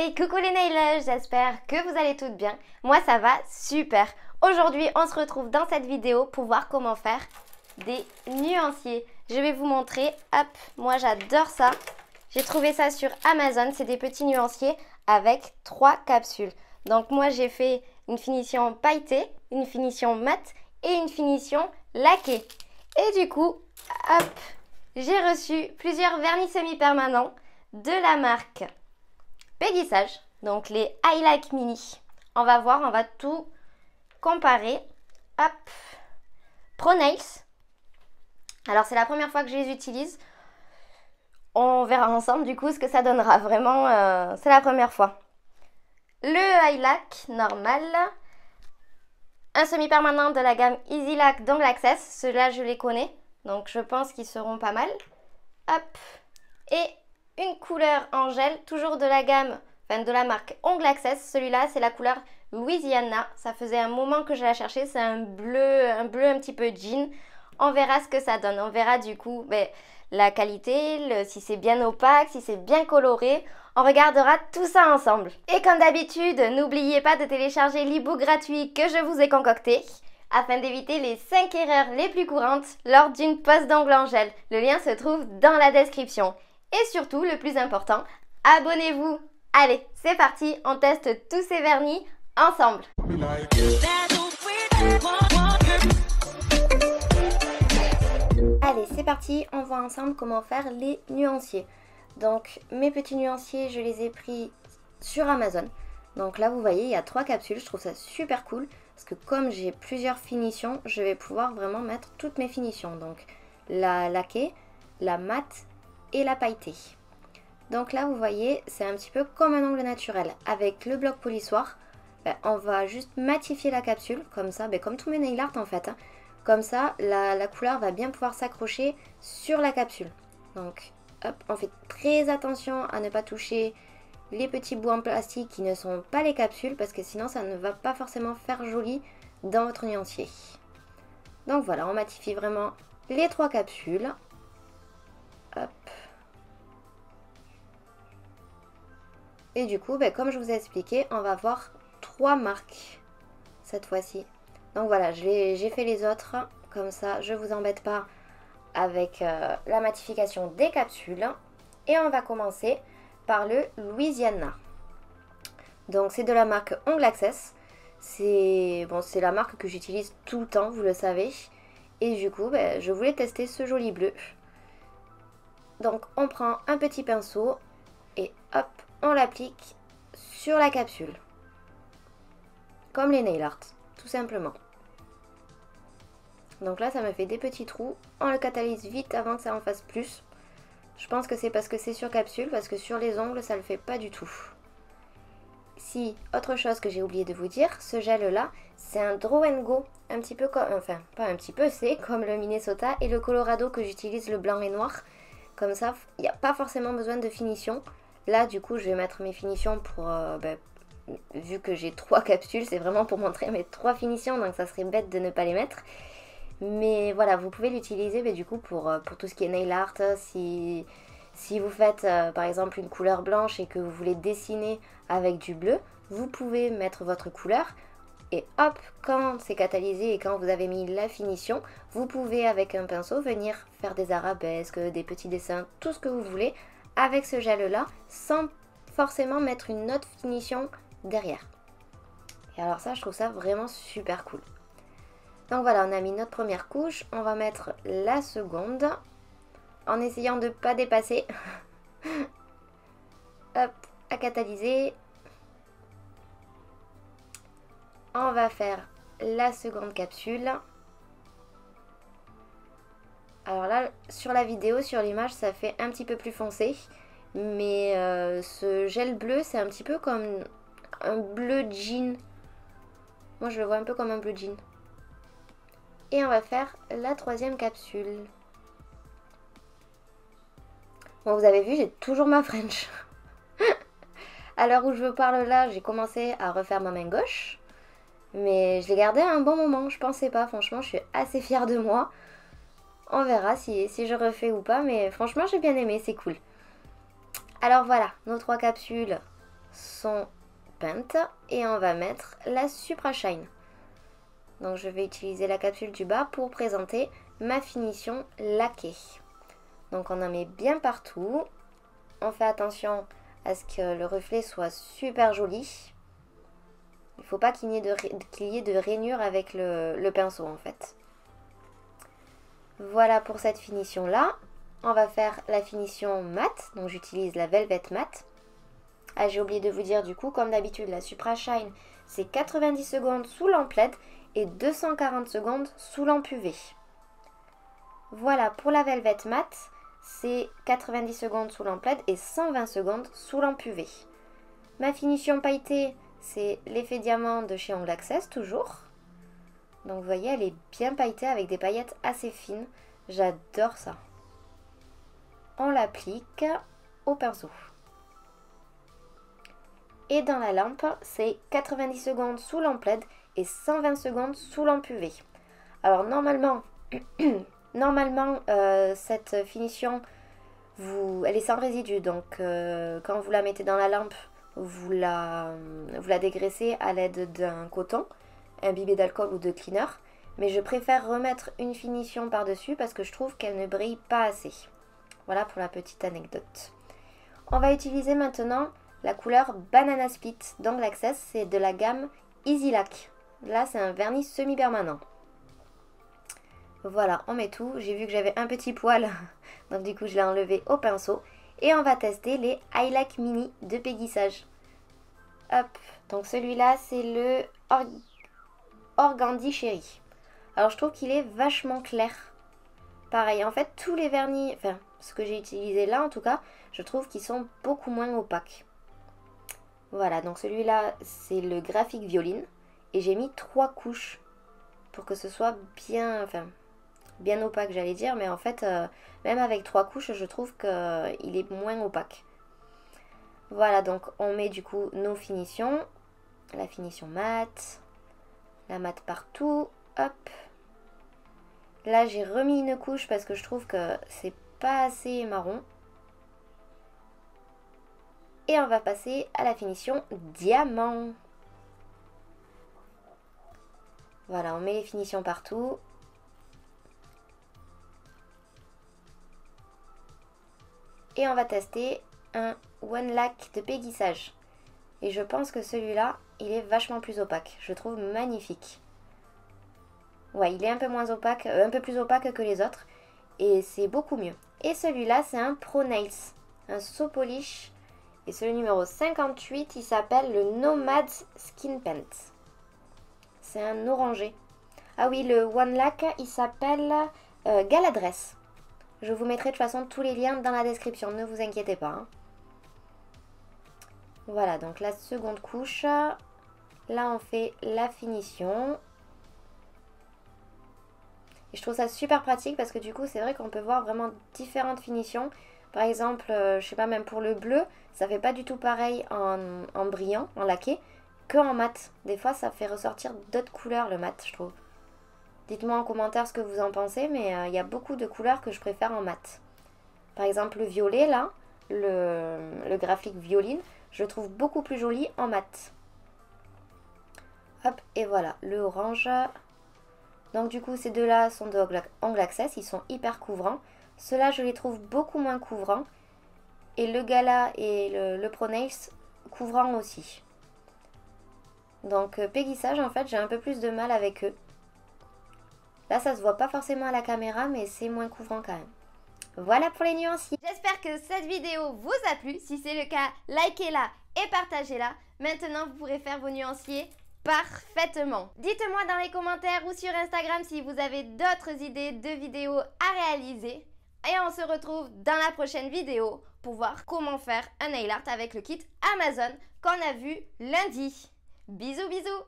Hey, coucou les nailers, j'espère que vous allez toutes bien. Moi ça va super. Aujourd'hui on se retrouve dans cette vidéo pour voir comment faire des nuanciers. Je vais vous montrer, hop, moi j'adore ça. J'ai trouvé ça sur Amazon, c'est des petits nuanciers avec 3 capsules. Donc moi j'ai fait une finition pailletée, une finition mate et une finition laquée. Et du coup, hop, j'ai reçu plusieurs vernis semi-permanents de la marque Peggy Sage, donc les Highlight Mini. On va voir, on va tout comparer. Hop, Pro Nails. Alors c'est la première fois que je les utilise. On verra ensemble du coup ce que ça donnera. Vraiment, c'est la première fois. Le Highlight normal. Un semi-permanent de la gamme Easy Lac d'Angle Access. Ceux-là je les connais, donc je pense qu'ils seront pas mal. Hop, et une couleur en gel, toujours de la gamme, enfin de la marque Ongle Access. Celui-là, c'est la couleur Louisiana. Ça faisait un moment que je la cherchais. C'est un bleu un petit peu jean. On verra ce que ça donne. On verra du coup la qualité, si c'est bien opaque, si c'est bien coloré. On regardera tout ça ensemble. Et comme d'habitude, n'oubliez pas de télécharger l'e-book gratuit que je vous ai concocté afin d'éviter les 5 erreurs les plus courantes lors d'une pose d'ongles en gel. Le lien se trouve dans la description. Et surtout, le plus important, abonnez-vous. Allez, c'est parti, on teste tous ces vernis ensemble. Allez, c'est parti, on voit ensemble comment faire les nuanciers. Donc, mes petits nuanciers, je les ai pris sur Amazon. Donc là, vous voyez, il y a 3 capsules, je trouve ça super cool. Parce que comme j'ai plusieurs finitions, je vais pouvoir vraiment mettre toutes mes finitions. Donc, la laquée, la mate et la pailletée. Donc là vous voyez c'est un petit peu comme un ongle naturel. Avec le bloc polissoir, on va juste matifier la capsule comme ça, comme tous mes nail art en fait. Comme ça la couleur va bien pouvoir s'accrocher sur la capsule. Donc hop, on fait très attention à ne pas toucher les petits bouts en plastique qui ne sont pas les capsules, parce que sinon ça ne va pas forcément faire joli dans votre nuancier. Donc voilà, on matifie vraiment les 3 capsules. Hop. Et du coup, comme je vous ai expliqué, on va voir 3 marques cette fois-ci. Donc voilà, j'ai fait les autres, comme ça je ne vous embête pas avec la matification des capsules. Et on va commencer par le Louisiana. Donc c'est de la marque Ongle Access. C'est la marque que j'utilise tout le temps, vous le savez. Et du coup, je voulais tester ce joli bleu. Donc on prend un petit pinceau et hop, on l'applique sur la capsule. Comme les nail art, tout simplement. Donc là, ça me fait des petits trous. On le catalyse vite avant que ça en fasse plus. Je pense que c'est parce que c'est sur capsule, parce que sur les ongles, ça le fait pas du tout. Si, autre chose que j'ai oublié de vous dire, ce gel-là, c'est un Draw and Go. Un petit peu comme, enfin, pas un petit peu, c'est comme le Minnesota et le Colorado que j'utilise, le blanc et noir. Comme ça, il n'y a pas forcément besoin de finition. Là, du coup, je vais mettre mes finitions pour... vu que j'ai 3 capsules, c'est vraiment pour montrer mes 3 finitions, donc ça serait bête de ne pas les mettre. Mais voilà, vous pouvez l'utiliser du coup pour tout ce qui est nail art. Si vous faites par exemple une couleur blanche et que vous voulez dessiner avec du bleu, vous pouvez mettre votre couleur. Et hop, quand c'est catalysé et quand vous avez mis la finition, vous pouvez avec un pinceau venir faire des arabesques, des petits dessins, tout ce que vous voulez avec ce gel-là, sans forcément mettre une autre finition derrière. Et alors ça, je trouve ça vraiment super cool. Donc voilà, on a mis notre première couche, on va mettre la seconde, en essayant de ne pas dépasser. Hop, à catalyser. On va faire la seconde capsule. Alors là, sur la vidéo, sur l'image, ça fait un petit peu plus foncé. Mais ce gel bleu, c'est un petit peu comme un bleu jean. Moi, je le vois un peu comme un bleu jean. Et on va faire la 3e capsule. Bon, vous avez vu, j'ai toujours ma French. À l'heure où je vous parle là, j'ai commencé à refaire ma main gauche. Mais je l'ai gardée un bon moment, je pensais pas. Franchement, je suis assez fière de moi. On verra si je refais ou pas, mais franchement, j'ai bien aimé, c'est cool. Alors voilà, nos 3 capsules sont peintes et on va mettre la Supra Shine. Donc je vais utiliser la capsule du bas pour présenter ma finition laquée. Donc on en met bien partout. On fait attention à ce que le reflet soit super joli. Il ne faut pas qu'il y ait de rainures avec le pinceau en fait. Voilà pour cette finition là. On va faire la finition mat. Donc j'utilise la Velvet Matte. Ah, j'ai oublié de vous dire du coup, comme d'habitude, la Supra Shine, c'est 90 secondes sous lampe LED et 240 secondes sous lampe UV. Voilà, pour la Velvet Matte, c'est 90 secondes sous lampe LED et 120 secondes sous lampe UV. Ma finition pailletée, c'est l'effet diamant de chez Ongle Access, toujours. Donc vous voyez, elle est bien pailletée avec des paillettes assez fines. J'adore ça. On l'applique au pinceau. Et dans la lampe, c'est 90 secondes sous lampe LED et 120 secondes sous lampe UV. Alors normalement, cette finition, elle est sans résidu. Donc quand vous la mettez dans la lampe, vous la dégraissez à l'aide d'un coton, imbibé d'alcool ou de cleaner. Mais je préfère remettre une finition par-dessus parce que je trouve qu'elle ne brille pas assez. Voilà pour la petite anecdote. On va utiliser maintenant la couleur Banana Split d'Ongle Access, c'est de la gamme Easy Lac. Là, c'est un vernis semi-permanent. Voilà, on met tout. J'ai vu que j'avais un petit poil, donc du coup, je l'ai enlevé au pinceau. Et on va tester les Highlight Mini de Peggy Sage. Hop, donc celui-là, c'est le Organdie Chéri. Alors, je trouve qu'il est vachement clair. Pareil, en fait, tous les vernis, enfin, ce que j'ai utilisé là, en tout cas, je trouve qu'ils sont beaucoup moins opaques. Voilà, donc celui-là, c'est le Graphic Violine. Et j'ai mis 3 couches pour que ce soit bien, enfin, bien opaque, j'allais dire. Mais en fait, même avec 3 couches, je trouve qu'il est moins opaque. Voilà, donc on met du coup nos finitions. La finition mat. La mat partout. Hop. Là, j'ai remis une couche parce que je trouve que c'est pas assez marron. Et on va passer à la finition diamant. Voilà, on met les finitions partout. Et on va tester un One Lac de Peggy Sage. Et je pense que celui-là, il est vachement plus opaque. Je trouve magnifique. Ouais, il est un peu moins opaque, un peu plus opaque que les autres. Et c'est beaucoup mieux. Et celui-là, c'est un Pro Nails. Un So Polish. Et c'est le numéro 58, il s'appelle le Nomad Skin Paint. C'est un orangé. Ah oui, le One Lac, il s'appelle Galadress. Je vous mettrai de toute façon tous les liens dans la description, ne vous inquiétez pas. Hein. Voilà, donc la seconde couche. Là, on fait la finition. Et je trouve ça super pratique parce que du coup, c'est vrai qu'on peut voir vraiment différentes finitions. Par exemple, je sais pas, même pour le bleu, ça fait pas du tout pareil en brillant, en laqué, que en mat. Des fois, ça fait ressortir d'autres couleurs le mat, je trouve. Dites-moi en commentaire ce que vous en pensez, mais il y a beaucoup de couleurs que je préfère en mat. Par exemple, le violet, là, le graphique violine, je le trouve beaucoup plus joli en mat. Hop, et voilà, le orange. Donc du coup, ces deux-là sont de Ongle Access, ils sont hyper couvrants. Ceux-là, je les trouve beaucoup moins couvrants. Et le Gala et le Pro Nails couvrants aussi. Donc Peggy Sage, en fait, j'ai un peu plus de mal avec eux. Là, ça se voit pas forcément à la caméra, mais c'est moins couvrant quand même. Voilà pour les nuanciers. J'espère que cette vidéo vous a plu. Si c'est le cas, likez-la et partagez-la. Maintenant, vous pourrez faire vos nuanciers parfaitement. Dites-moi dans les commentaires ou sur Instagram si vous avez d'autres idées de vidéos à réaliser. Et on se retrouve dans la prochaine vidéo pour voir comment faire un nail art avec le kit Amazon qu'on a vu lundi. Bisous bisous.